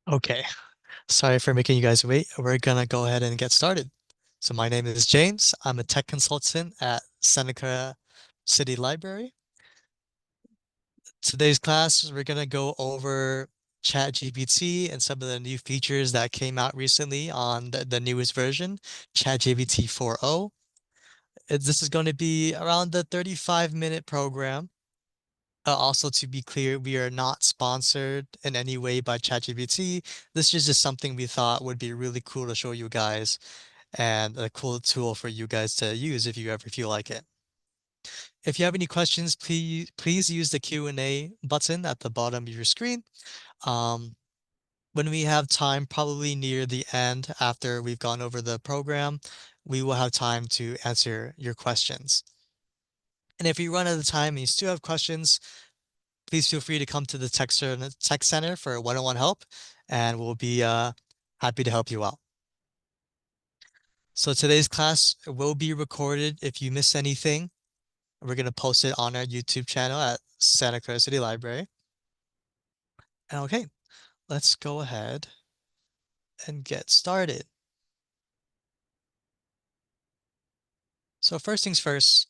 Okay, sorry for making you guys wait. We're gonna go ahead and get started. So my name is James. I'm a tech consultant at Seneca City Library. Today's class, we're gonna go over ChatGPT and some of the new features that came out recently on the newest version, ChatGPT 4.0. This is going to be around the 35-minute program. Also, to be clear, we are not sponsored in any way by ChatGPT. This is just something we thought would be really cool to show you guys and a cool tool for you guys to use if you ever feel like it. If you have any questions, please use the Q&A button at the bottom of your screen. Um, when we have time, probably near the end after we've gone over the program, we will have time to answer your questions. And if you run out of time and you still have questions, please feel free to come to the Tech Center for one-on-one help, and we'll be happy to help you out. So today's class will be recorded. If you miss anything, we're going to post it on our YouTube channel at Santa Clara City Library. Okay, let's go ahead and get started. So first things first,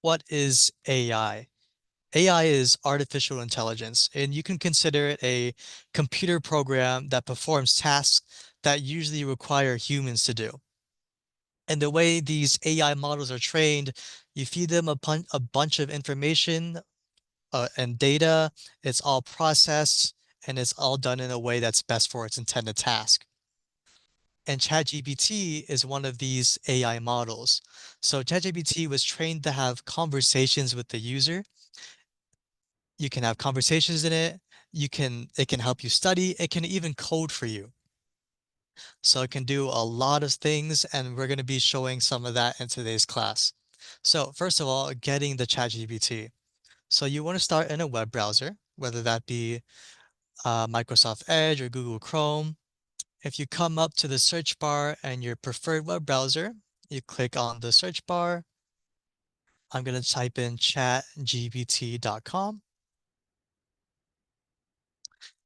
what is AI? AI is artificial intelligence, and you can consider it a computer program that performs tasks that usually require humans to do. And the way these AI models are trained, you feed them a bunch of information and data. It's all processed and it's all done in a way that's best for its intended task. And ChatGPT is one of these AI models. So ChatGPT was trained to have conversations with the user. You can have conversations in it. It can help you study. It can even code for you. So it can do a lot of things, and we're going to be showing some of that in today's class. So first of all, getting the ChatGPT. So you want to start in a web browser, whether that be Microsoft Edge or Google Chrome. If you come up to the search bar and your preferred web browser, you click on the search bar. I'm going to type in chatgpt.com.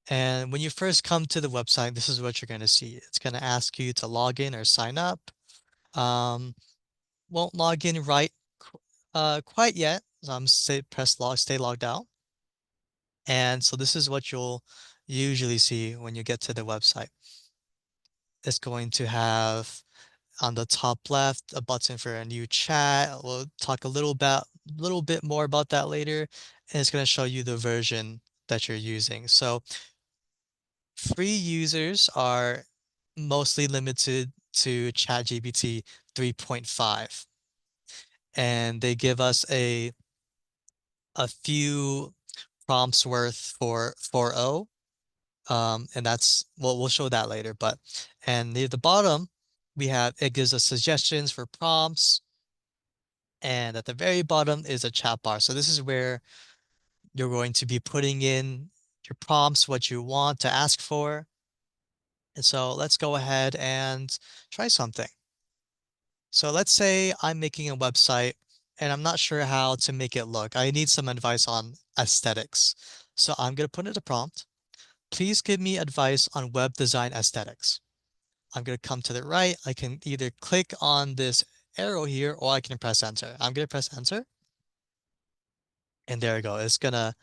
And when you first come to the website, this is what you're going to see. It's going to ask you to log in or sign up. Um, won't log in quite yet. So I'm say press log, stay logged out. And so this is what you'll usually see when you get to the website. It's going to have on the top left a button for a new chat. We'll talk little bit more about that later. And it's going to show you the version that you're using. So free users are mostly limited to ChatGPT 3.5. And they give us a few prompts worth for 4.0. And that's, well, we'll show that later. And near the bottom, it gives us suggestions for prompts. And at the very bottom is a chat bar. So this is where you're going to be putting in your prompts, what you want to ask for. And so let's go ahead and try something. So let's say I'm making a website and I'm not sure how to make it look. I need some advice on aesthetics. So I'm going to put in a prompt. Please give me advice on web design aesthetics. I'm going to come to the right. I can either click on this arrow here or I can press enter. I'm going to press enter. And there we go. It's going to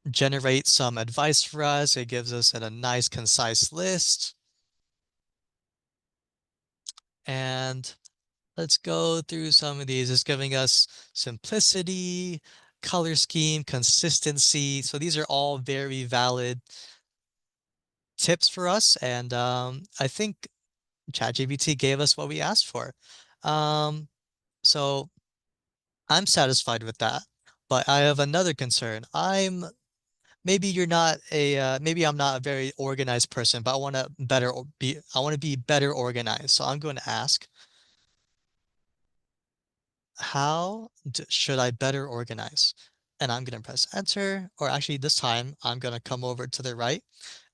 generate some advice for us. It gives us a nice, concise list. And let's go through some of these. It's giving us simplicity, color scheme, consistency. So these are all very valid tips for us. And I think ChatGPT gave us what we asked for. Um, so I'm satisfied with that. But I have another concern. Maybe I'm not a very organized person, but I want to be better organized. So I'm going to ask, should I better organize? And I'm going to press enter, or actually this time I'm going to come over to the right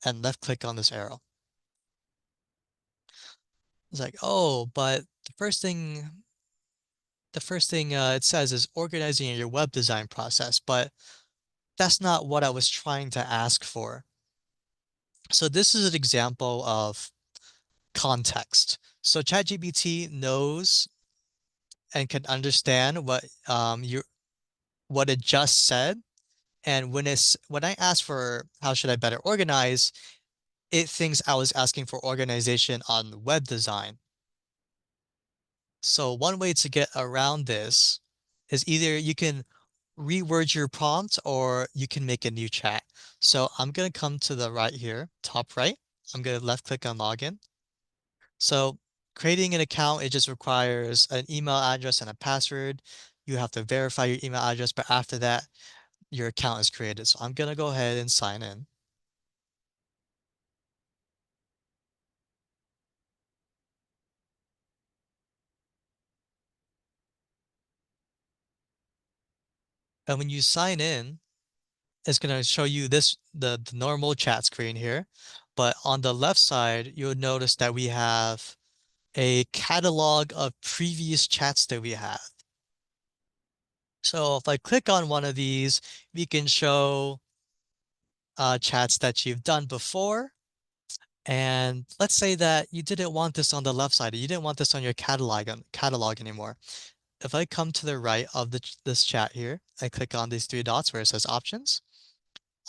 and left click on this arrow. It's like, oh, but the first thing it says is organizing your web design process, but that's not what I was trying to ask for. So this is an example of context. So ChatGPT knows and can understand what it just said. And when I ask for how should I better organize, it thinks I was asking for organization on web design. So one way to get around this is either you can reword your prompt or you can make a new chat. So I'm going to come to the right here, top right. I'm going to left click on login. So creating an account, it just requires an email address and a password. You have to verify your email address, but after that, your account is created. So I'm going to go ahead and sign in. And when you sign in, it's going to show you the normal chat screen here. But on the left side, you'll notice that we have a catalog of previous chats that we have. So if I click on one of these, we can show chats that you've done before. And let's say that you didn't want this on the left side, you didn't want this on your catalog anymore. If I come to the right of this chat here, I click on these three dots where it says options,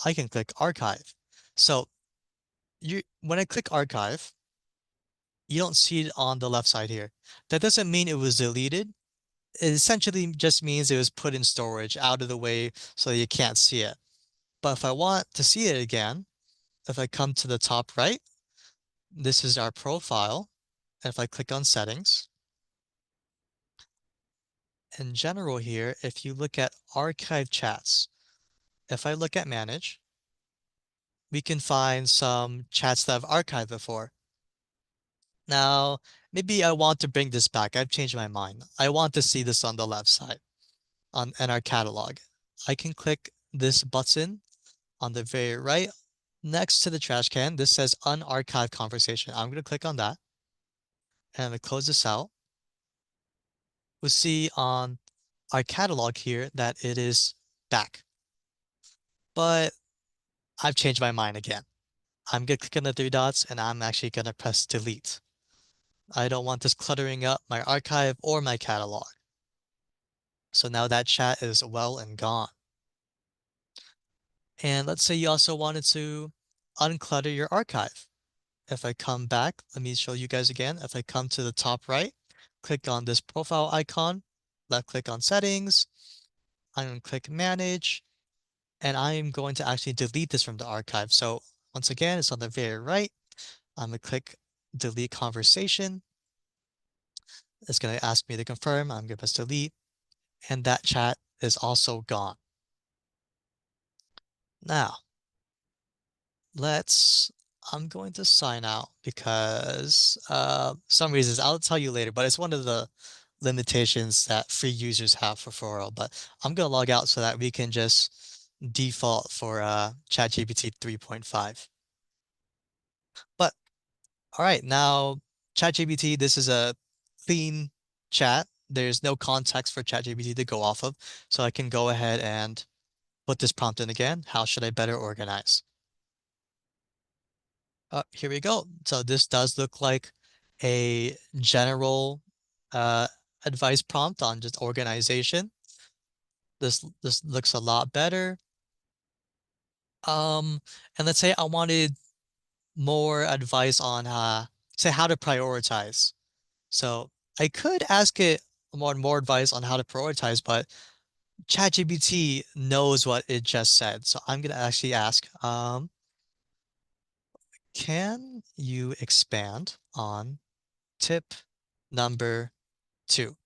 I can click archive. So when I click archive, you don't see it on the left side here. That doesn't mean it was deleted. It essentially just means it was put in storage out of the way so you can't see it. But if I want to see it again, if I come to the top right, this is our profile. And if I click on settings, in general here, if you look at archive chats, if I look at manage, we can find some chats that I've archived before. Now, maybe I want to bring this back. I've changed my mind. I want to see this on the left side on in our catalog. I can click this button on the very right next to the trash can. This says unarchived conversation. I'm going to click on that and I'm going to close this out. We'll see on our catalog here that it is back. But I've changed my mind again. I'm going to click on the three dots and I'm actually going to press delete. I don't want this cluttering up my archive or my catalog. So now that chat is well and gone. And let's say you also wanted to unclutter your archive. If I come back, let me show you guys again. If I come to the top right, click on this profile icon, left click on settings, I'm going to click manage, and I'm going to actually delete this from the archive. So once again, it's on the very right. I'm going to click delete conversation. It's going to ask me to confirm. I'm going to press delete, and that chat is also gone. Now, let's, I'm going to sign out because some reasons I'll tell you later, but it's one of the limitations that free users have for 4.0. But I'm going to log out so that we can just default for ChatGPT 3.5. But all right, now ChatGPT, this is a clean chat. There's no context for ChatGPT to go off of. So I can go ahead and put this prompt in again. How should I better organize? Here we go. So this does look like a general uh, advice prompt on just organization. This looks a lot better. Um, and let's say I wanted more advice on say how to prioritize. So I could ask it more advice on how to prioritize, but ChatGPT knows what it just said. So I'm gonna actually ask, can you expand on tip number 2?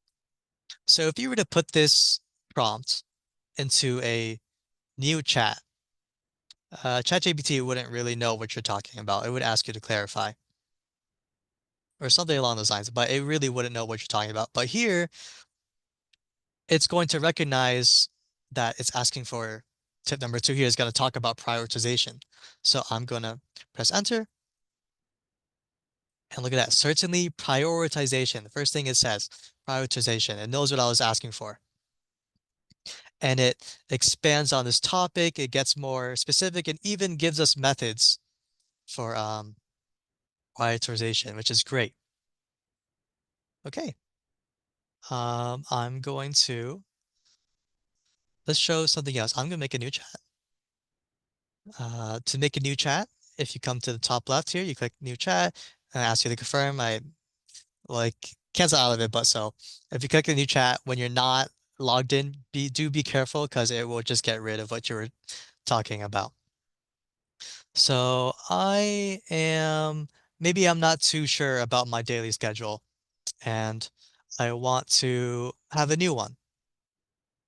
So if you were to put this prompt into a new chat, ChatGPT wouldn't really know what you're talking about. It would ask you to clarify or something along those lines, but it really wouldn't know what you're talking about. But here, it's going to recognize that it's asking for tip number 2 here is going to talk about prioritization. So I'm going to press enter and look at that. Certainly prioritization. The first thing it says, prioritization. It knows what I was asking for. And it expands on this topic. It gets more specific and even gives us methods for prioritization, which is great. Okay. I'm going to let's show something else. I'm gonna make a new chat. To make a new chat, if you come to the top left here, you click new chat and ask you to confirm. I like cancel out of it, but so if you click the new chat when you're not logged in, be careful because it will just get rid of what you were talking about. So maybe I'm not too sure about my daily schedule and I want to have a new one.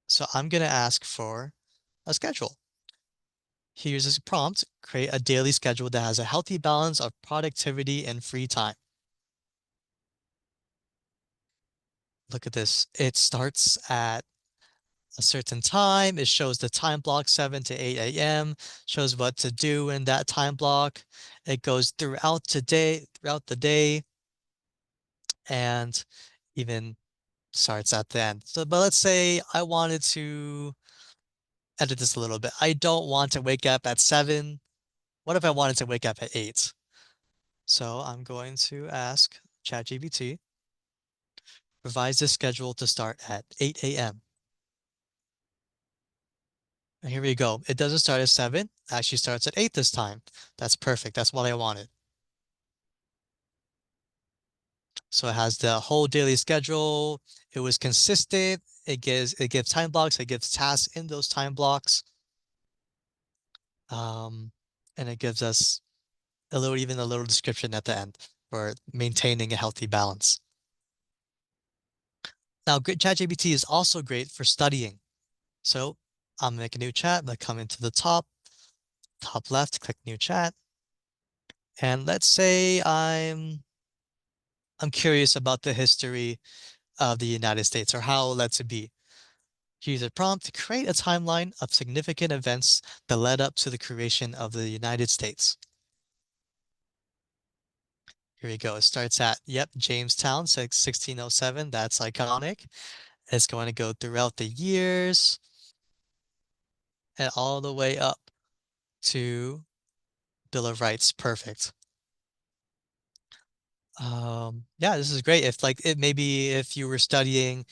So I'm gonna ask for a schedule. Here's a prompt, create a daily schedule that has a healthy balance of productivity and free time. Look at this. It starts at a certain time. It shows the time block 7 to 8 a.m., shows what to do in that time block. It goes throughout the day, and even starts at the end. So, but let's say I wanted to edit this a little bit. I don't want to wake up at 7. What if I wanted to wake up at 8? So I'm going to ask ChatGPT, revise the schedule to start at 8 a.m. And here we go. It doesn't start at 7, it actually starts at 8 this time. That's perfect. That's what I wanted. So it has the whole daily schedule. It was consistent. It gives time blocks. It gives tasks in those time blocks. Um, and it gives us even a little description at the end for maintaining a healthy balance. Now, ChatGPT is also great for studying. So I'm gonna make a new chat. I'm gonna come into the top left, click new chat. And let's say I'm curious about the history of the United States or how let's it be. Use a prompt to create a timeline of significant events that led up to the creation of the United States. Here we go. It starts at, yep, Jamestown, 1607. That's iconic. It's going to go throughout the years and all the way up to Bill of Rights. Perfect. Yeah, this is great. If like it maybe if you were studying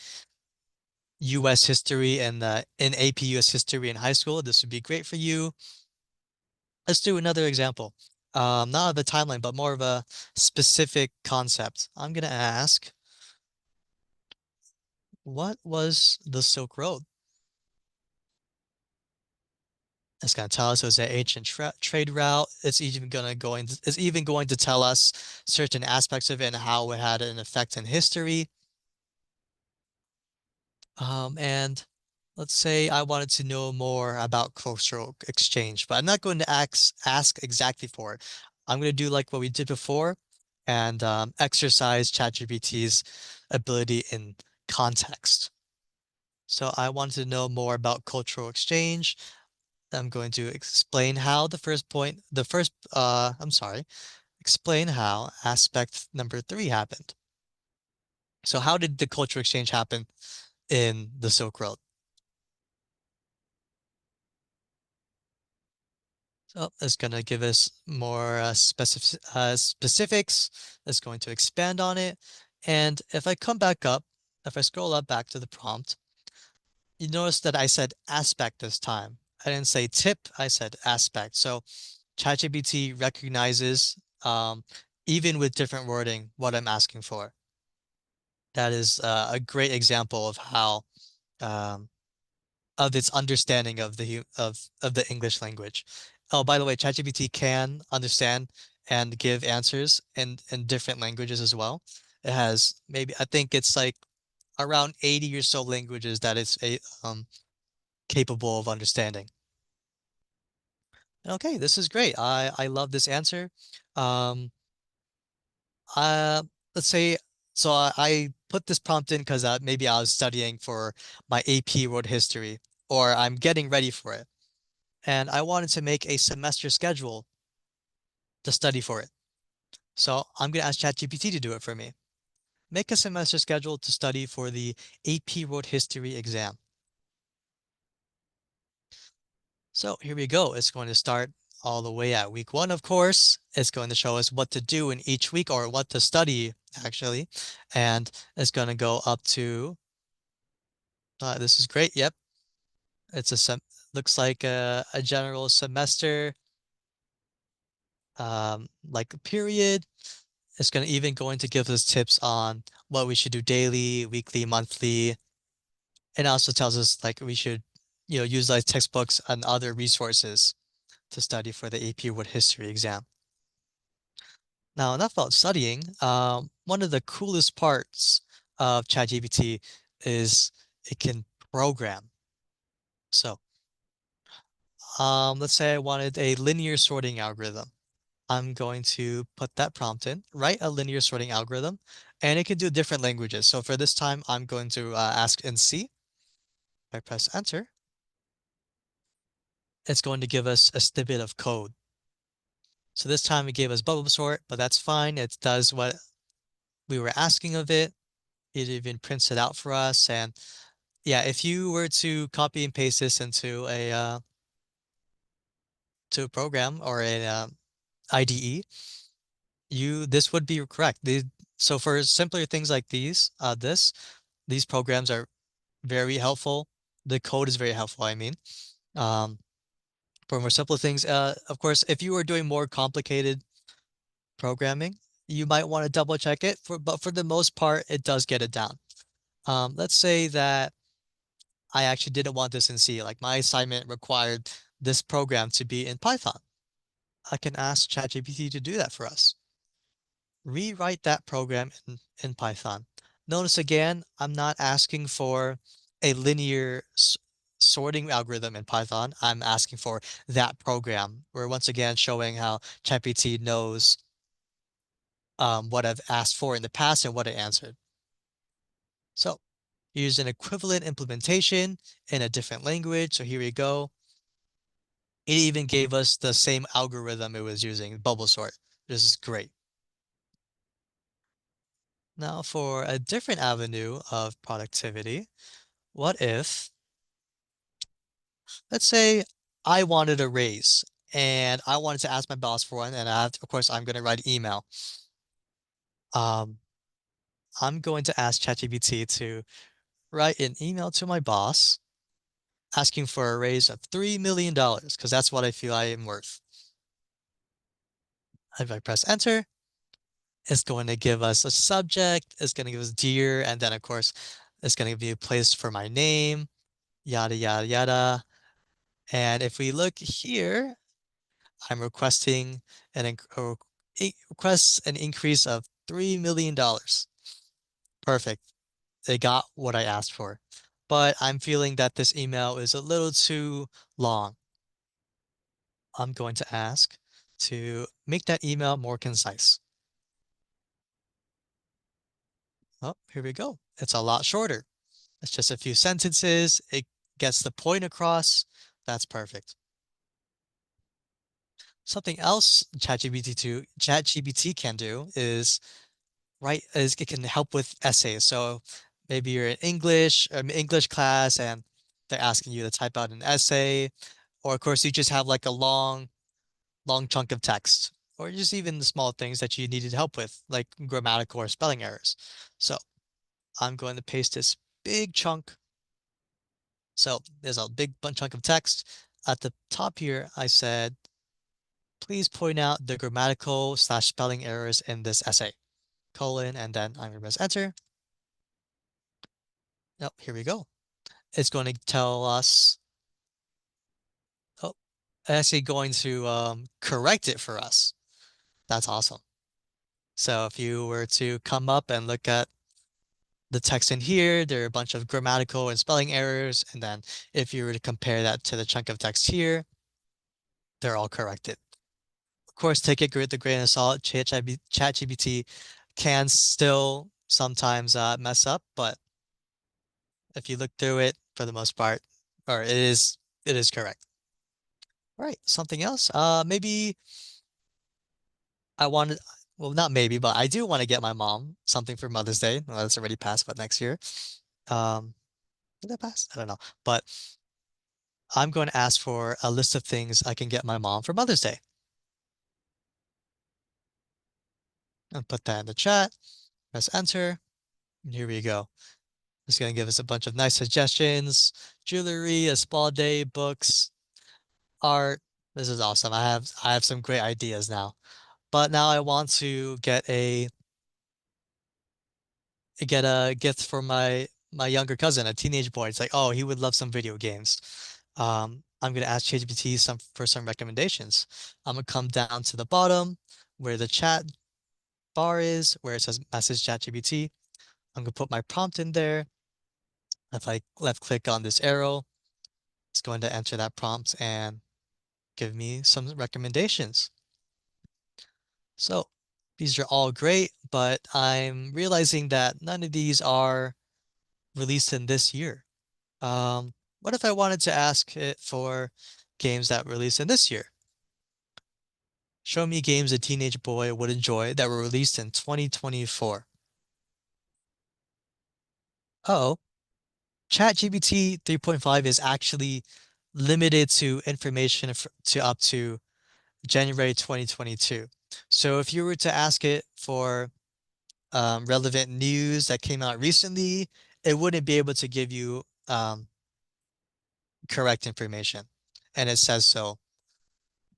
US history and in AP US history in high school, this would be great for you. Let's do another example. Not of a timeline, but more of a specific concept. I'm gonna ask, what was the Silk Road? It's gonna tell us it was an ancient trade route. It's even going to tell us certain aspects of it and how it had an effect in history. And let's say I wanted to know more about cultural exchange, but I'm not going to ask exactly for it. I'm going to do like what we did before and exercise ChatGPT's ability in context. So I wanted to know more about cultural exchange. I'm going to explain how explain how aspect number 3 happened. So how did the cultural exchange happen in the Silk Road? So it's going to give us more specifics. It's going to expand on it. And if I come back up, if I scroll up back to the prompt, you notice that I said aspect this time. I didn't say tip, I said aspect. So ChatGPT recognizes, even with different wording, what I'm asking for. That is a great example of how um, of its understanding of the English language. Oh, by the way, ChatGPT can understand and give answers in different languages as well. It has maybe I think it's like around 80 or so languages that capable of understanding. Okay, this is great. I love this answer. Um, uh, let's say I put this prompt in because maybe I was studying for my AP World History or I'm getting ready for it. And I wanted to make a semester schedule to study for it. So I'm going to ask ChatGPT to do it for me. Make a semester schedule to study for the AP World History exam. So here we go. It's going to start all the way at week 1, of course. It's going to show us what to do in each week or what to study, actually. And it's going to go up to, this is great. Yep. It's a looks like a general semester, like period. It's going to even going to give us tips on what we should do daily, weekly, monthly. It also tells us like we should, utilize textbooks and other resources to study for the AP World History exam. Now, enough about studying. One of the coolest parts of ChatGPT is it can program. So, let's say I wanted a linear sorting algorithm. I'm going to put that prompt in, write a linear sorting algorithm, and it can do different languages. So for this time, I'm going to ask in C. If I press enter, it's going to give us a snippet of code. So this time it gave us bubble sort, but that's fine. It does what we were asking of it. It even prints it out for us. And yeah, if you were to copy and paste this into a program or a IDE, this would be correct. So for simpler things like these programs are very helpful. The code is very helpful, I mean. Um, for more simple things, of course, if you are doing more complicated programming, you might want to double check it. But for the most part, it does get it down. Let's say that I actually didn't want this in C. Like my assignment required this program to be in Python. I can ask ChatGPT to do that for us. Rewrite that program in Python. Notice again, I'm not asking for a linear sorting algorithm in Python. I'm asking for that program. We're once again showing how ChatGPT knows what I've asked for in the past and what it answered. So use an equivalent implementation in a different language. So here we go. It even gave us the same algorithm it was using, bubble sort. This is great. Now for a different avenue of productivity, what if, let's say I wanted a raise and I wanted to ask my boss for one, and of course, I'm going to write an email. Um, I'm going to ask ChatGPT to write an email to my boss asking for a raise of $3 million because that's what I feel I am worth. If I press enter, it's going to give us a subject, it's going to give us dear, and then of course, it's going to be a place for my name, yada, yada, yada. And if we look here, I'm requesting requests an increase of $3 million. Perfect. They got what I asked for. But I'm feeling that this email is a little too long. I'm going to ask to make that email more concise. Oh, here we go. It's a lot shorter. It's just a few sentences. It gets the point across. That's perfect. Something else ChatGPT can do is it can help with essays. So maybe you're in English class and they're asking you to type out an essay, or of course you just have like a long chunk of text, or just even the small things that you needed help with, like grammatical or spelling errors. So I'm going to paste this big chunk. So there's a big chunk of text. At the top here, I said, please point out the grammatical/spelling errors in this essay, colon, and then I'm going to press enter. Oh, here we go. It's going to tell us, oh, actually going to correct it for us. That's awesome. So if you were to come up and look at the text in here, there are a bunch of grammatical and spelling errors. And then if you were to compare that to the chunk of text here, they're all corrected. Of course, take it with a grain of salt. ChatGPT can still sometimes mess up, but if you look through it for the most part, or it is correct. All right, something else. Maybe I wanted, well, not maybe, but I do want to get my mom something for Mother's Day. Well, that's already passed, but next year. Um, did that pass? I don't know. But I'm going to ask for a list of things I can get my mom for Mother's Day. And put that in the chat, press enter, and here we go. It's going to give us a bunch of nice suggestions, jewelry, a spa day, books, art. This is awesome. I have some great ideas now. But now I want to get a gift for my younger cousin, a teenage boy. It's like, oh, he would love some video games. I'm gonna ask ChatGPT for some recommendations. I'm gonna come down to the bottom where the chat bar is, where it says message ChatGPT. I'm gonna put my prompt in there. If I left click on this arrow, it's going to enter that prompt and give me some recommendations. So these are all great, but I'm realizing that none of these are released in this year. What if I wanted to ask it for games that released in this year? Show me games a teenage boy would enjoy that were released in 2024. Oh, ChatGPT 3.5 is actually limited to information to up to January 2022. So if you were to ask it for relevant news that came out recently, it wouldn't be able to give you correct information. And it says so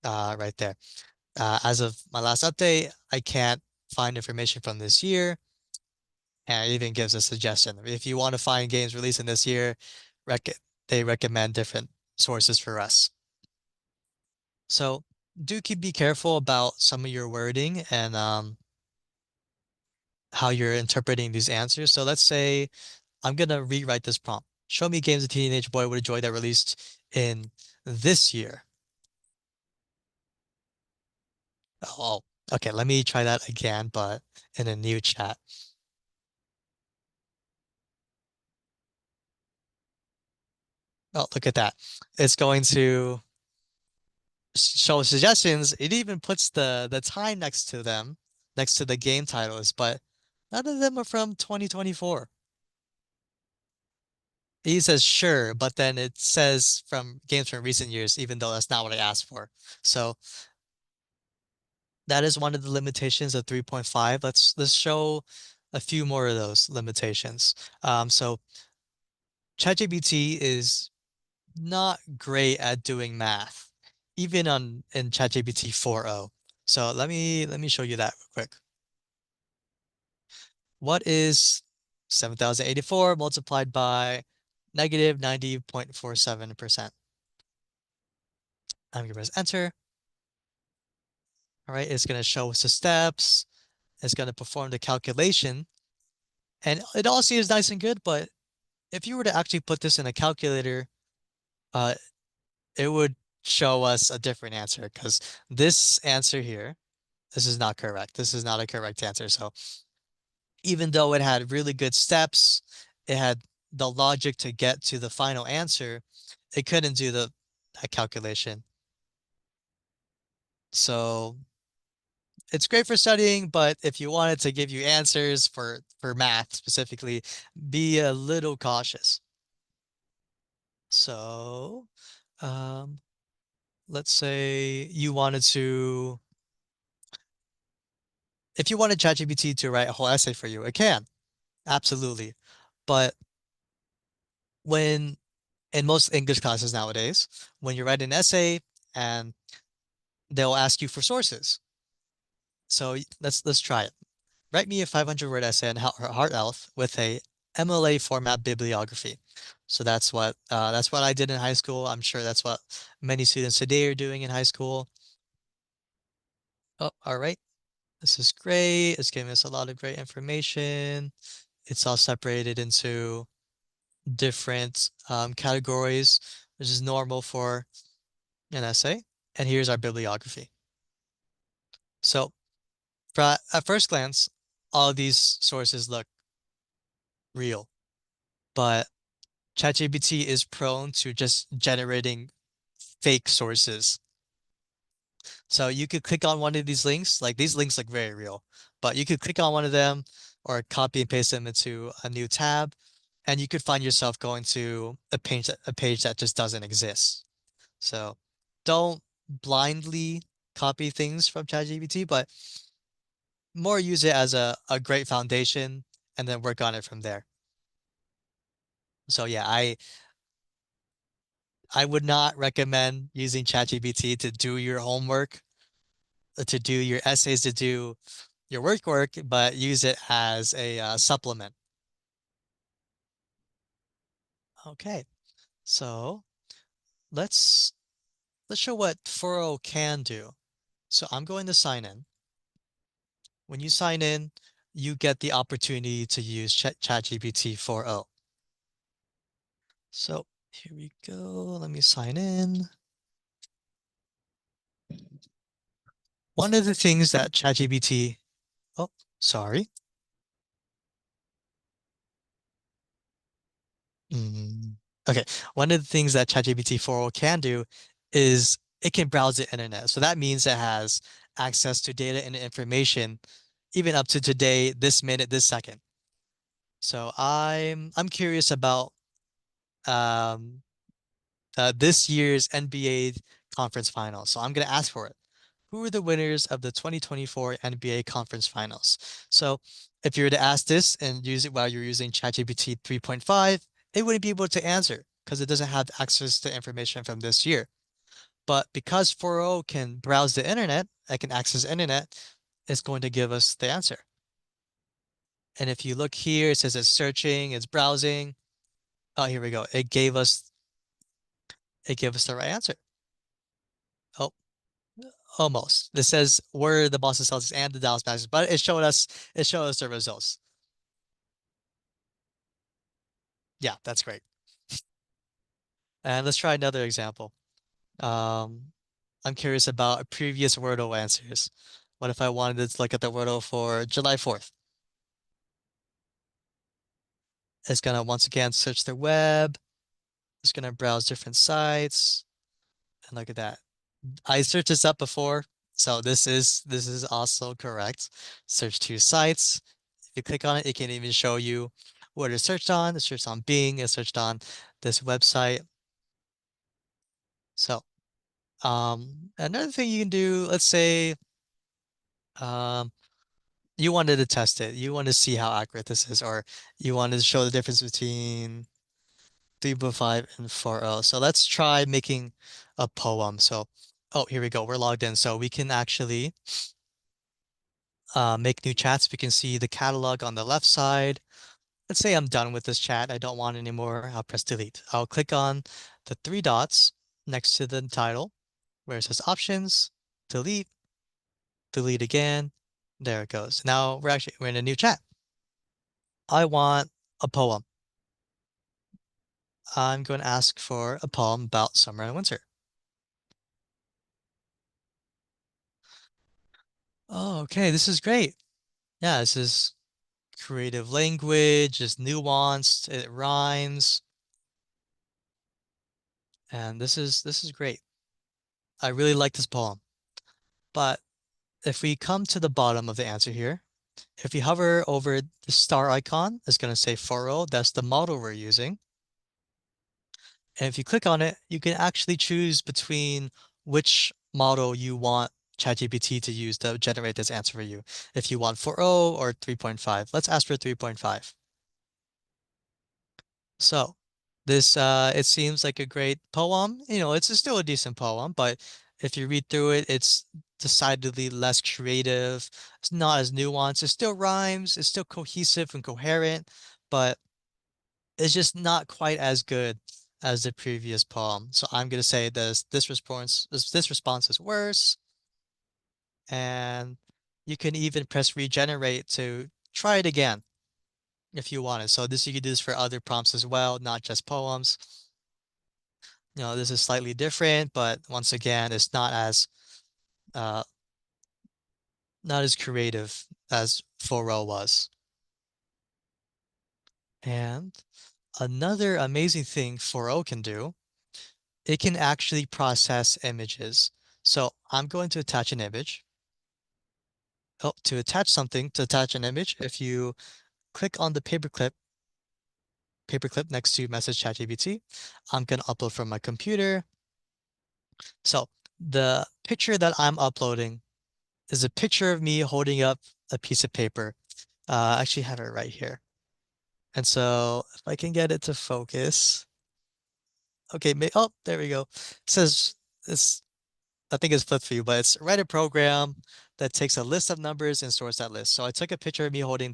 right there. As of my last update, I can't find information from this year, and it even gives a suggestion. If you want to find games released in this year, rec they recommend different sources for us. So be careful about some of your wording and how you're interpreting these answers. So let's say I'm gonna rewrite this prompt. Show me games a teenage boy would enjoy that released in this year. Oh, okay. Let me try that again, but in a new chat. Oh, look at that. It's going to show suggestions. It even puts the time next to them, next to the game titles, but none of them are from 2024. He says sure, but then it says from games from recent years, even though that's not what I asked for. So that is one of the limitations of 3.5. Let's show a few more of those limitations. So ChatGPT is not great at doing math, even on in ChatGPT 4.0. So let me show you that real quick. What is 7,084 multiplied by negative 90.47%? I'm gonna press enter. All right, it's gonna show us the steps. It's gonna perform the calculation, and it all seems nice and good. But if you were to actually put this in a calculator, uh, it would show us a different answer because this answer here, this is not correct. This is not a correct answer. So even though it had really good steps, it had the logic to get to the final answer, it couldn't do that calculation. So it's great for studying, but if you wanted to give you answers for math specifically, be a little cautious. So, um, let's say you wanted to, if you wanted ChatGPT to write a whole essay for you, it can, absolutely. But when in most English classes nowadays, when you write an essay and they'll ask you for sources. So let's try it. Write me a 500-word essay on Heart Health with a MLA format bibliography. So that's what I did in high school. I'm sure that's what many students today are doing in high school. Oh, all right. This is great. It's giving us a lot of great information. It's all separated into different categories, which is normal for an essay. And here's our bibliography. So at first glance, all of these sources look real, but ChatGPT is prone to just generating fake sources. So you could click on one of these links, like these links look very real, but you could click on one of them or copy and paste them into a new tab and you could find yourself going to a page that just doesn't exist. So don't blindly copy things from ChatGPT, but more use it as a great foundation and then work on it from there. So yeah, I would not recommend using ChatGPT to do your homework, to do your essays, to do your work, but use it as a supplement. Okay, so let's let's show what 4.0 can do. So I'm going to sign in. When you sign in, you get the opportunity to use ChatGPT 4.0. So here we go. Let me sign in. One of the things that ChatGPT, oh, sorry. Mm, okay. One of the things that ChatGPT 4.0 can do is it can browse the internet. So that means it has access to data and information even up to today, this minute, this second. So I'm curious about um this year's NBA conference finals. So I'm going to ask for it. Who are the winners of the 2024 NBA conference finals? So if you were to ask this and use it while you're using ChatGPT 3.5, it wouldn't be able to answer because it doesn't have access to information from this year. But because 4.0 can browse the internet, it can access internet, it's going to give us the answer. And if you look here, it says it's searching, it's browsing. Oh, here we go. It gave us the right answer. Oh, almost. This says were the Boston Celtics and the Dallas Mavericks, but it showed us the results. Yeah, that's great. And let's try another example. Um, I'm curious about previous Wordle answers. What if I wanted to look at the Wordle for July 4th? It's gonna once again search the web. It's gonna browse different sites. And look at that. I searched this up before, so this is also correct. Search two sites. If you click on it, it can even show you what it searched on. It searched on Bing, it searched on this website. So, another thing you can do, let's say, um, you wanted to test it. You want to see how accurate this is, or you wanted to show the difference between 3.5 and 4.0. So let's try making a poem. So, oh, here we go. We're logged in. So we can actually make new chats. We can see the catalog on the left side. Let's say I'm done with this chat. I don't want anymore. I'll press delete. I'll click on the three dots next to the title where it says options, delete, delete again. There it goes. Now we're in a new chat. I want a poem. I'm going to ask for a poem about summer and winter. Oh, okay. This is great. Yeah, this is creative language, it's nuanced, it rhymes, and this is great. I really like this poem. But if we come to the bottom of the answer here, if you hover over the star icon, it's going to say 4.0. That's the model we're using. And if you click on it, you can actually choose between which model you want ChatGPT to use to generate this answer for you. If you want 4.0 or 3.5. Let's ask for 3.5. So this it seems like a great poem. It's still a decent poem, but if you read through it, it's decidedly less creative. It's not as nuanced. It still rhymes, it's still cohesive and coherent, but it's just not quite as good as the previous poem. So I'm gonna say this response is worse, and you can even press regenerate to try it again if you wanted. So this you could do this for other prompts as well, not just poems. This is slightly different, but once again, it's uh not as creative as 4.0 was. And another amazing thing 4.0 can do, it can actually process images. So I'm going to attach an image. Oh, to attach something, to attach an image, if you click on the paperclip paperclip next to message ChatGPT. I'm gonna upload from my computer. So the picture that I'm uploading is a picture of me holding up a piece of paper. I actually have it right here. And so if I can get it to focus. Okay, oh, there we go. It says it's I think it's flipped for you, but it's write a program that takes a list of numbers and stores that list. So I took a picture of me holding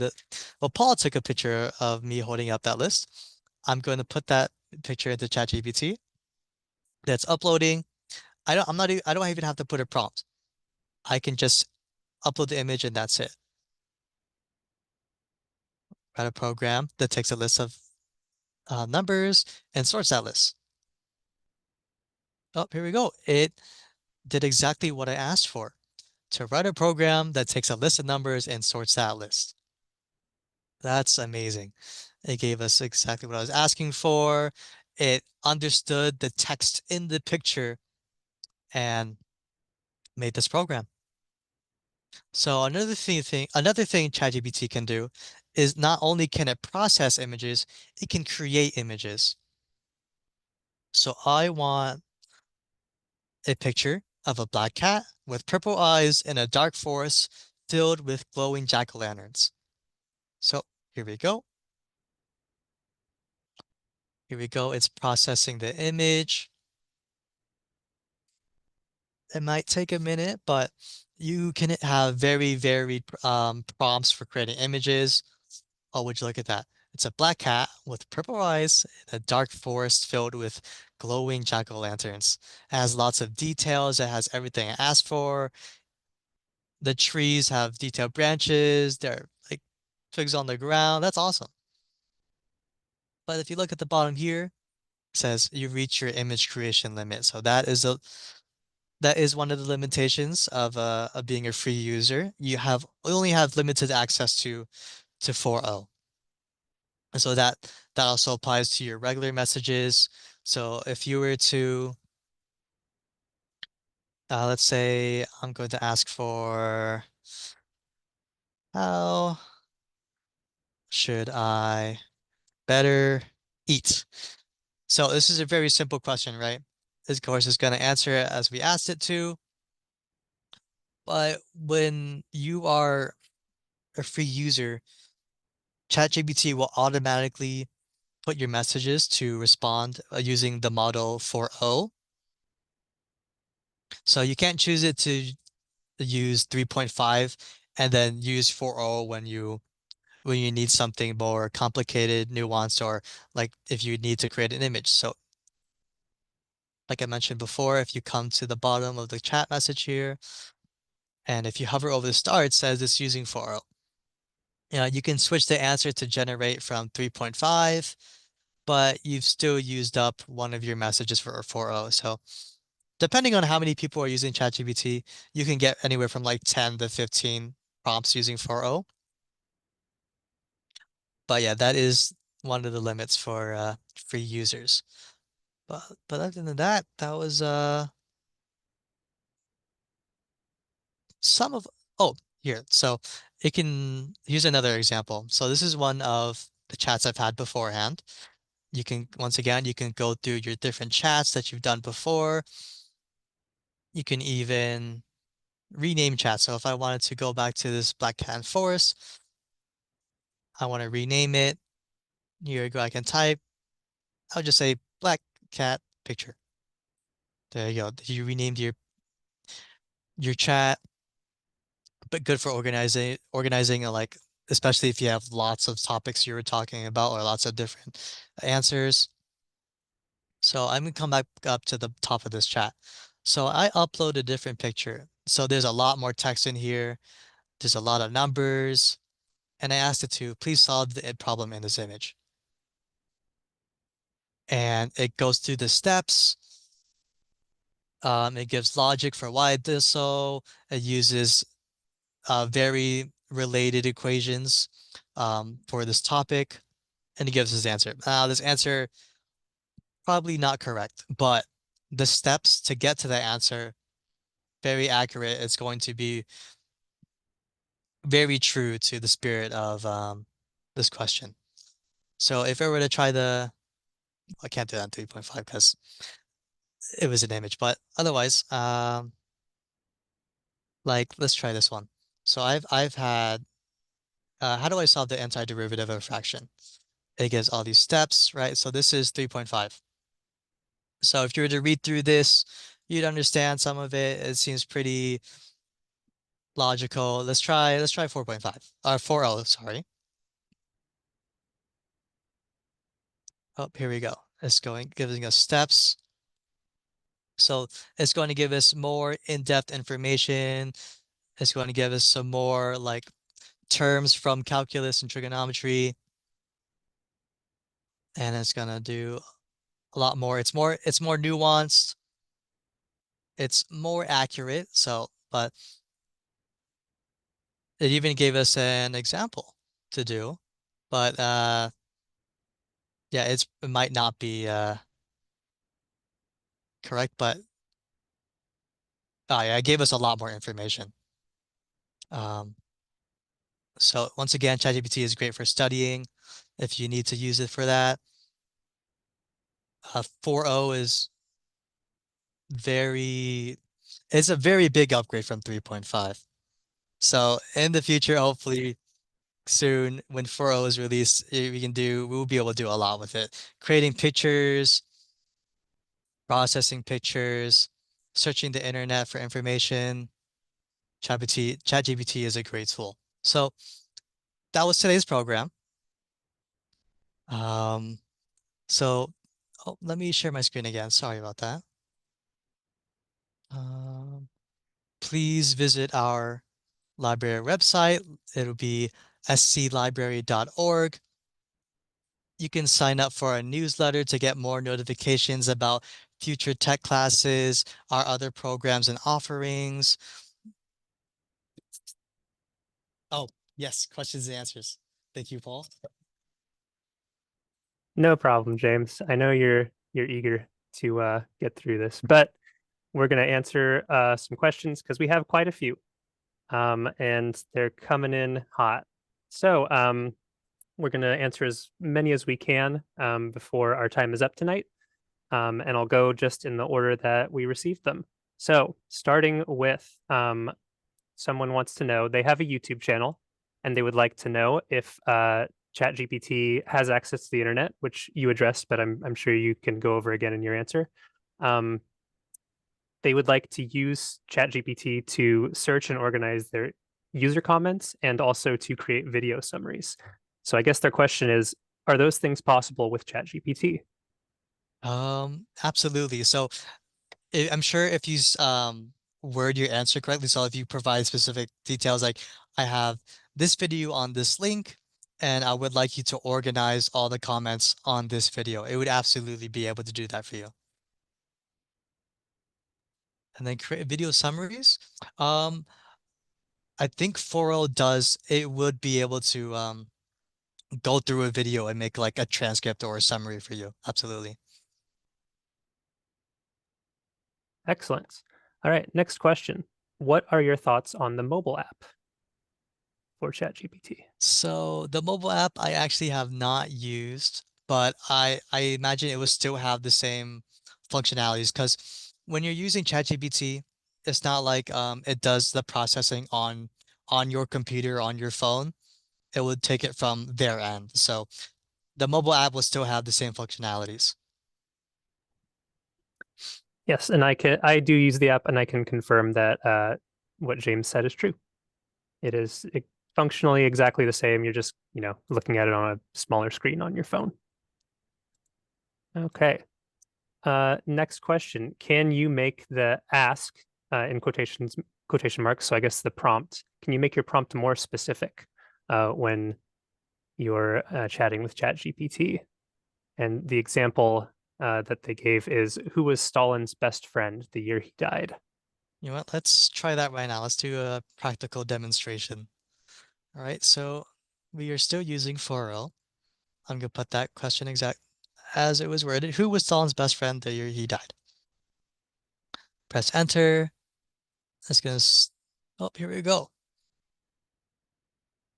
well, Paul took a picture of me holding up that list. I'm going to put that picture into ChatGPT. That's uploading. I don't even have to put a prompt. I can just upload the image and that's it. Write a program that takes a list of numbers and sorts that list. Oh, here we go. It did exactly what I asked for. To write a program that takes a list of numbers and sorts that list. That's amazing. It gave us exactly what I was asking for. It understood the text in the picture and made this program. So another thing ChatGPT can do is not only can it process images, it can create images. So I want a picture of a black cat with purple eyes in a dark forest filled with glowing jack-o'-lanterns. So here we go. Here we go. It's processing the image. It might take a minute, but you can have very varied prompts for creating images. Oh, would you look at that? It's a black cat with purple eyes in a dark forest filled with glowing jack-o'-lanterns. It has lots of details. It has everything I asked for. The trees have detailed branches. They're like twigs on the ground. That's awesome. But if you look at the bottom here, it says you reach your image creation limit. So that is one of the limitations of being a free user. You only have limited access to 4.0. And so that also applies to your regular messages. So if you were to let's say I'm going to ask for how should I better eat? So this is a very simple question, right? This course is going to answer it as we asked it to. But when you are a free user, ChatGPT will automatically put your messages to respond using the model 4.0. So you can't choose it to use 3.5 and then use 4.0 when you need something more complicated, nuanced, or like if you need to create an image. So like I mentioned before, if you come to the bottom of the chat message here, and if you hover over the star, it says it's using 4.0. You can switch the answer to generate from 3.5, but you've still used up one of your messages for 4.0. So depending on how many people are using ChatGPT, you can get anywhere from like 10 to 15 prompts using 4.0. But yeah, that is one of the limits for free users. But other than that, that was some of oh here. So it can here's another example. So this is one of the chats I've had beforehand. You can once again you can go through your different chats that you've done before. You can even rename chat. So if I wanted to go back to this Black Cat Forest, I want to rename it. Here you go. I can type. I'll just say Black Cat picture. There you go. You renamed your chat, but good for organizing like especially if you have lots of topics you were talking about or lots of different answers. So I'm gonna come back up to the top of this chat. So I upload a different picture. So there's a lot more text in here. There's a lot of numbers. And I asked it to please solve the problem in this image. And it goes through the steps. It gives logic for why it does so. It uses very related equations for this topic, and it gives this answer. This answer probably not correct, but the steps to get to the answer very accurate. It's going to be very true to the spirit of this question. So if I were to try I can't do that in 3.5 because it was an image, but otherwise, like let's try this one. So I've had how do I solve the antiderivative of a fraction? It gives all these steps, right? So this is 3.5. So if you were to read through this, you'd understand some of it. It seems pretty logical. Let's try 4.5 or 4.0, sorry. Oh, here we go. It's giving us steps. So it's going to give us more in-depth information. It's going to give us some more like terms from calculus and trigonometry, and it's gonna do a lot more. It's more nuanced. It's more accurate. So, but it even gave us an example to do. But yeah, it might not be correct, but oh yeah, it gave us a lot more information. Um, so once again, ChatGPT is great for studying if you need to use it for that. 4.0 is very it's a very big upgrade from 3.5. So in the future, hopefully soon when 4.0 is released, we'll be able to do a lot with it. Creating pictures, processing pictures, searching the internet for information. ChatGPT is a great tool. So that was today's program. Um, so let me share my screen again. Sorry about that. Um, please visit our library website. It'll be sclibrary.org. You can sign up for our newsletter to get more notifications about future tech classes, our other programs and offerings. Oh, yes, questions and answers. Thank you, Paul. No problem, James. I know you're eager to get through this, but we're going to answer some questions because we have quite a few, and they're coming in hot. So we're going to answer as many as we can before our time is up tonight, and I'll go just in the order that we received them. So starting with someone wants to know they have a YouTube channel and they would like to know if ChatGPT has access to the internet, which you addressed, but I'm sure you can go over again in your answer. Um, they would like to use ChatGPT to search and organize their user comments and also to create video summaries. So I guess their question is, are those things possible with ChatGPT? Absolutely. So I'm sure if you word your answer correctly, so if you provide specific details like I have this video on this link and I would like you to organize all the comments on this video, it would absolutely be able to do that for you. And then create video summaries. Um, I think 4.0 does, it would be able to go through a video and make like a transcript or a summary for you. Absolutely. Excellent. All right, next question. What are your thoughts on the mobile app for ChatGPT? So the mobile app I actually have not used, but I imagine it will still have the same functionalities because when you're using ChatGPT, it's not like it does the processing on your computer on your phone. It would take it from their end. So the mobile app will still have the same functionalities. Yes, and I do use the app, and I can confirm that what James said is true. It is functionally exactly the same. You're just looking at it on a smaller screen on your phone. Okay. Next question: can you make the ask in quotation marks? So I guess the prompt. Can you make your prompt more specific when you're chatting with ChatGPT? And the example that they gave is, who was Stalin's best friend the year he died? You know what? Let's try that right now. Let's do a practical demonstration. All right, so we are still using 4L. I'm gonna put that question exact as it was worded. Who was Stalin's best friend the year he died? Press enter. It's oh, here we go.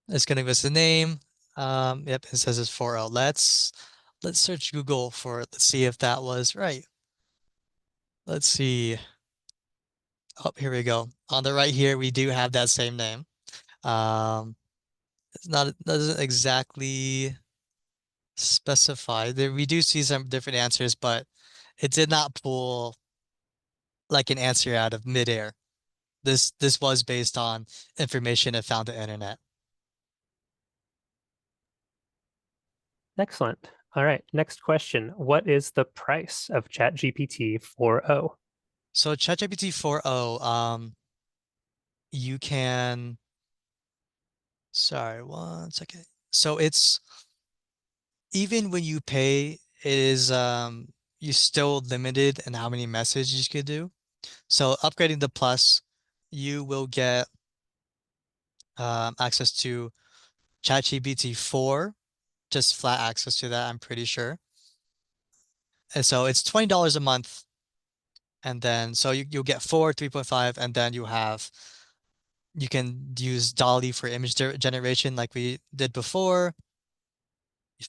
It's gonna give us the name. Yep, it says it's 4-0. Let's search Google for it. Let's see if that was right. Let's see. Oh, here we go. On the right here, we do have that same name. Um, it's not, it doesn't exactly specify. There, we do see some different answers, but it did not pull like an answer out of midair. This was based on information it found on the internet. Excellent. All right. Next question. What is the price of ChatGPT 4.0? So ChatGPT 4.0, you can, sorry, one second. So it's even when you pay, it is you still limited in how many messages you could do. So upgrading the plus, you will get access to ChatGPT 4, just flat access to that, I'm pretty sure. And so it's $20 a month. And then so you'll get 4, 3.5, and then you can use Dolly for image generation like we did before,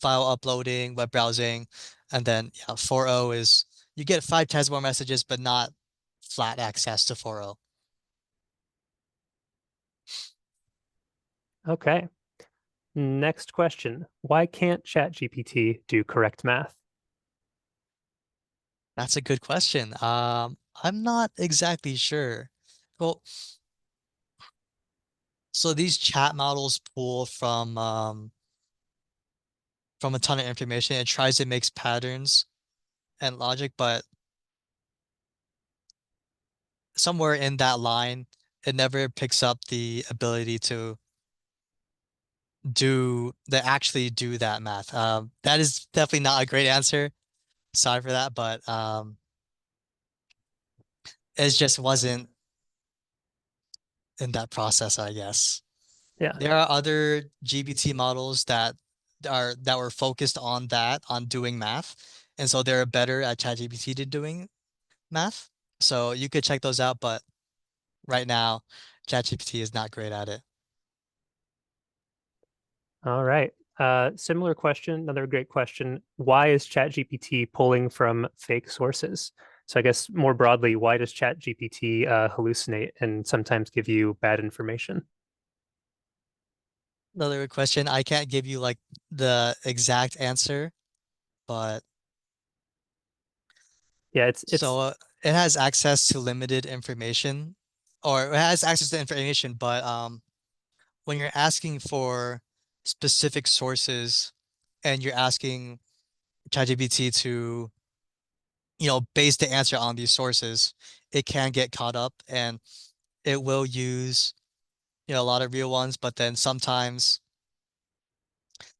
file uploading, web browsing, and then yeah, 4.0 is you get 5 times more messages, but not flat access to 4.0. Okay. Next question. Why can't ChatGPT do correct math? That's a good question. I'm not exactly sure. Well, so these chat models pull from a ton of information. It tries to make patterns and logic, but somewhere in that line, it never picks up the ability to actually do that math. That is definitely not a great answer. Sorry for that, but it just wasn't in that process, I guess. Yeah. There are other GPT models that were focused on that, on doing math, and so they're better at ChatGPT to doing math. So you could check those out, but right now, ChatGPT is not great at it. All right. Similar question, another great question. Why is ChatGPT pulling from fake sources? So I guess more broadly, why does ChatGPT hallucinate and sometimes give you bad information? Another good question. I can't give you like the exact answer, but Yeah, it's so it has access to limited information, or it has access to information, but when you're asking for specific sources and you're asking ChatGPT to, base the answer on these sources, it can get caught up and it will use, a lot of real ones, but then sometimes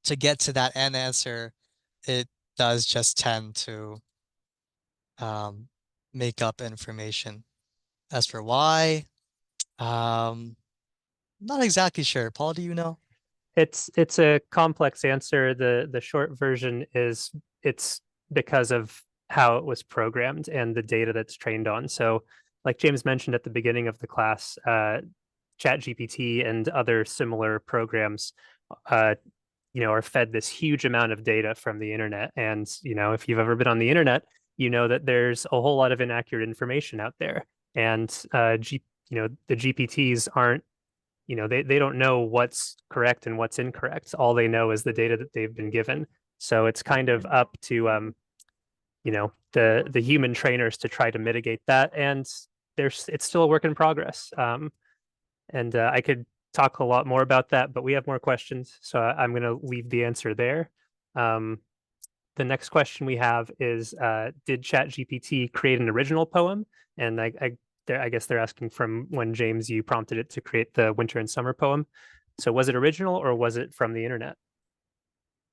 to get to that end answer, it does just tend to um, make up information. As for why, um, not exactly sure. Paul, do you know? it's a complex answer. The short version is it's because of how it was programmed and the data that's trained on. So, like James mentioned at the beginning of the class, ChatGPT and other similar programs, uh, are fed this huge amount of data from the internet. And if you've ever been on the internet, you know that there's a whole lot of inaccurate information out there. And the GPTs aren't they don't know what's correct and what's incorrect. All they know is the data that they've been given. So it's kind of up to the human trainers to try to mitigate that. And it's still a work in progress. And I could talk a lot more about that, but we have more questions, so I'm going to leave the answer there. Um, the next question we have is, did ChatGPT create an original poem? And I guess they're asking from when James, you prompted it to create the winter and summer poem. So was it original or was it from the internet?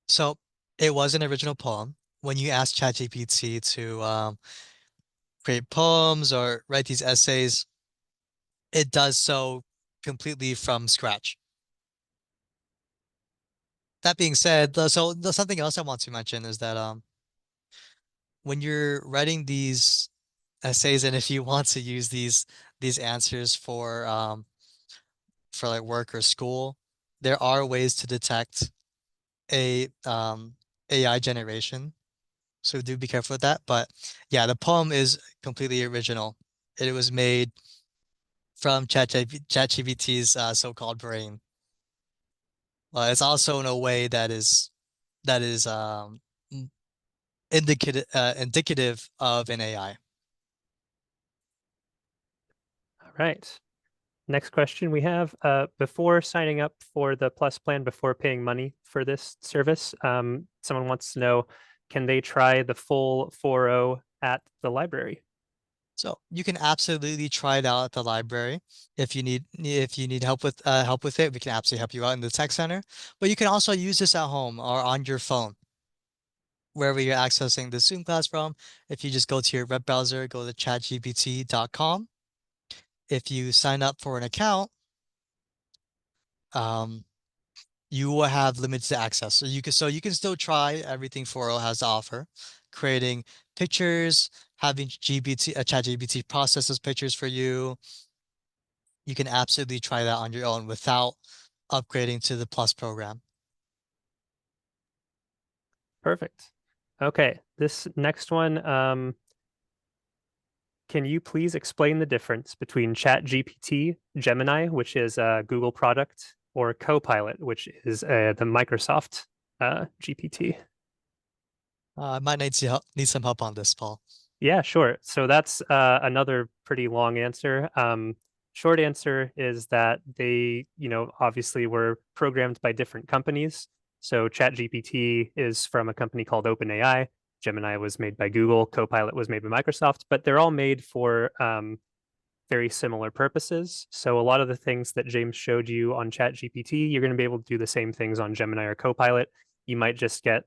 So it was an original poem. When you ask ChatGPT to create poems or write these essays, it does so completely from scratch. That being said, something else I want to mention is that when you're writing these essays and if you want to use these answers for like work or school, there are ways to detect a AI generation, so do be careful with that. But yeah, the poem is completely original. It was made from ChatGPT's so-called brain. It's also in a way that is indicative of an AI. All right. Next question we have, before signing up for the Plus plan, before paying money for this service, someone wants to know, can they try the full 4.0 at the library? So you can absolutely try it out at the library. If you need help with it, we can absolutely help you out in the tech center. But you can also use this at home or on your phone, wherever you're accessing the Zoom class from. If you just go to your web browser, go to chatgpt.com. If you sign up for an account, um, you will have limited access. So you can still try everything 4.0 has to offer, creating pictures, having ChatGPT processes pictures for you. You can absolutely try that on your own without upgrading to the Plus program. Perfect. Okay, this next one, can you please explain the difference between ChatGPT, Gemini, which is a Google product, or Copilot, which is the Microsoft GPT? I might need some help on this, Paul. Yeah, sure. So that's another pretty long answer. Short answer is that they, obviously were programmed by different companies. So ChatGPT is from a company called OpenAI. Gemini was made by Google. Copilot was made by Microsoft, but they're all made for very similar purposes. So a lot of the things that James showed you on ChatGPT, you're going to be able to do the same things on Gemini or Copilot. You might just get,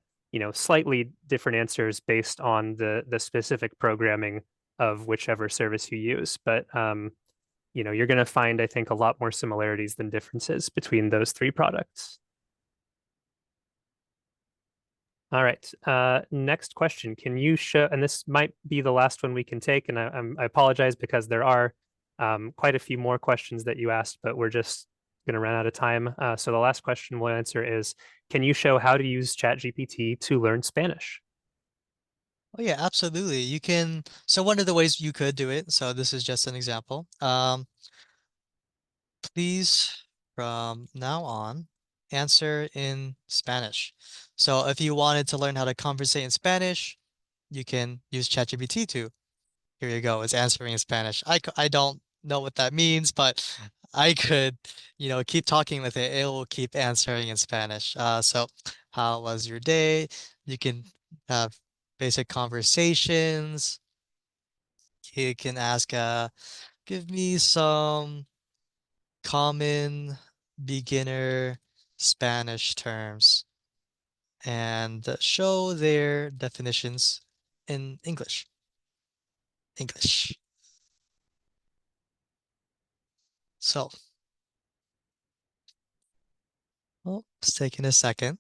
slightly different answers based on the specific programming of whichever service you use. But you're going to find, I think, a lot more similarities than differences between those three products. All right. Next question. Can you show, and this might be the last one we can take, and I apologize because there are quite a few more questions that you asked, but we're just going to run out of time. So the last question we'll answer is, can you show how to use ChatGPT to learn Spanish? Oh yeah, absolutely. So one of the ways you could do it, so this is just an example. Please, from now on, answer in Spanish. So if you wanted to learn how to conversate in Spanish, you can use ChatGPT to. Here you go. It's answering in Spanish. I don't know what that means, but I could, keep talking with it. It will keep answering in Spanish. So how was your day? You can have basic conversations. You can ask, give me some common beginner Spanish terms and show their definitions in English. English. So, oh, it's taking a second.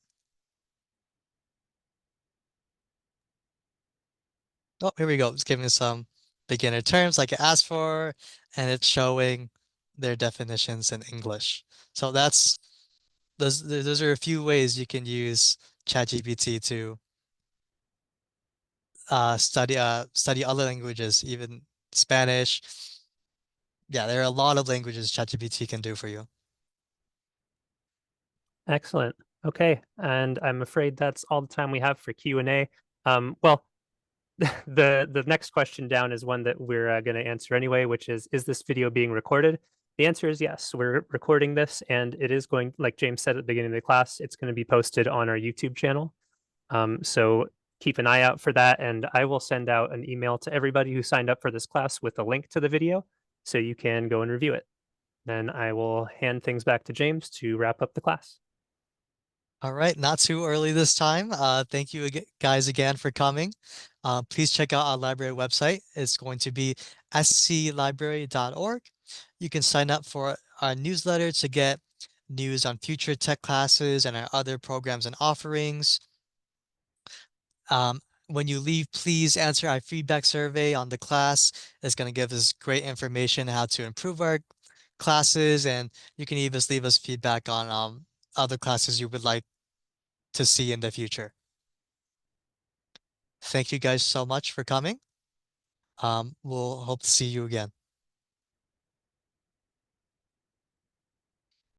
Oh, here we go. It's giving some beginner terms like it asked for, and it's showing their definitions in English. So those are a few ways you can use ChatGPT to study other languages, even Spanish. Yeah, there are a lot of languages ChatGPT can do for you. Excellent. Okay, and I'm afraid that's all the time we have for Q&A. Well, the next question down is one that we're going to answer anyway, which is this video being recorded? The answer is yes. We're recording this, and it is going, like James said at the beginning of the class, it's going to be posted on our YouTube channel. So keep an eye out for that, and I will send out an email to everybody who signed up for this class with a link to the video, so you can go and review it. Then I will hand things back to James to wrap up the class. All right, not too early this time. Thank you guys again for coming. Please check out our library website. It's going to be sclibrary.org. You can sign up for our newsletter to get news on future tech classes and our other programs and offerings. When you leave, please answer our feedback survey on the class. It's going to give us great information how to improve our classes, and you can even leave us feedback on other classes you would like to see in the future. Thank you guys so much for coming. We'll hope to see you again.